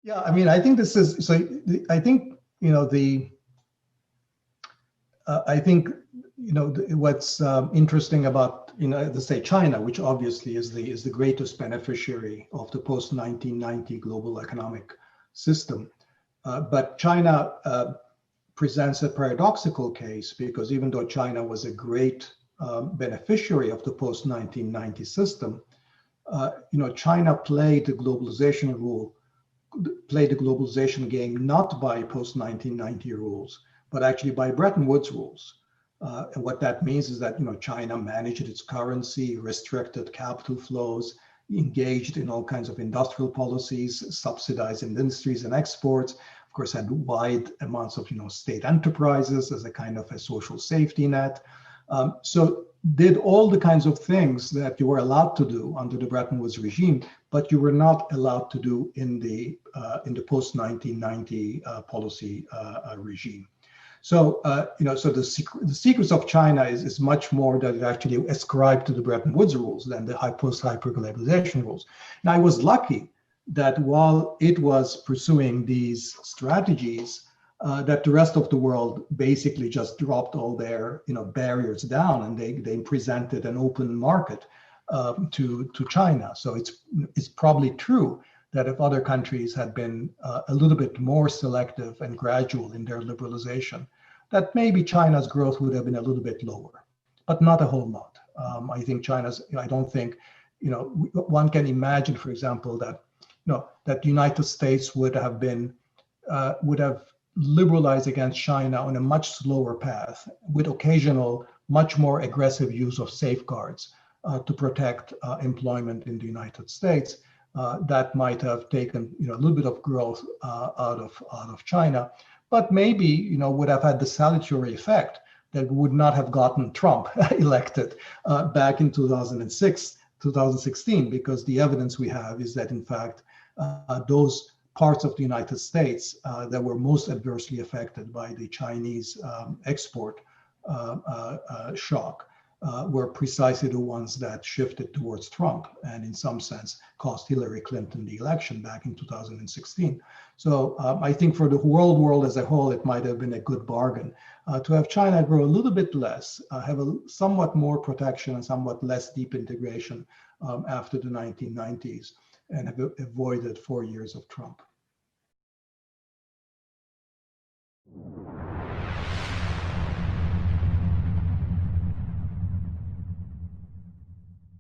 Yeah, I mean, I think this is so. I think I think what's interesting about let's say China, which obviously is the greatest beneficiary of the post 1990 global economic system, but China presents a paradoxical case because even though China was a great beneficiary of the post 1990 system, China played the globalization game not by post 1990 rules, but actually by Bretton Woods rules. And what that means is that China managed its currency, restricted capital flows, engaged in all kinds of industrial policies, subsidized industries and exports. Of course, had wide amounts of state enterprises as a kind of a social safety net. So did all the kinds of things that you were allowed to do under the Bretton Woods regime, but you were not allowed to do in the post 1990 policy regime. So so the secrets of China is much more that it actually ascribed to the Bretton Woods rules than the post hyperglobalization rules. Now, I was lucky that while it was pursuing these strategies, that the rest of the world basically just dropped all their barriers down, and they presented an open market to China. So it's probably true that if other countries had been a little bit more selective and gradual in their liberalization, that maybe China's growth would have been a little bit lower, but not a whole lot. I think China's. I don't think one can imagine, for example, that that the United States would have liberalized against China on a much slower path, with occasional, much more aggressive use of safeguards to protect employment in the United States. That might have taken a little bit of growth out of China, but maybe would have had the salutary effect that would not have gotten Trump elected back in 2016, because the evidence we have is that in fact those parts of the United States that were most adversely affected by the Chinese export shock were precisely the ones that shifted towards Trump and in some sense cost Hillary Clinton the election back in 2016. So I think for the world as a whole, it might have been a good bargain to have China grow a little bit less, have a somewhat more protection and somewhat less deep integration after the 1990s, and have avoided 4 years of Trump.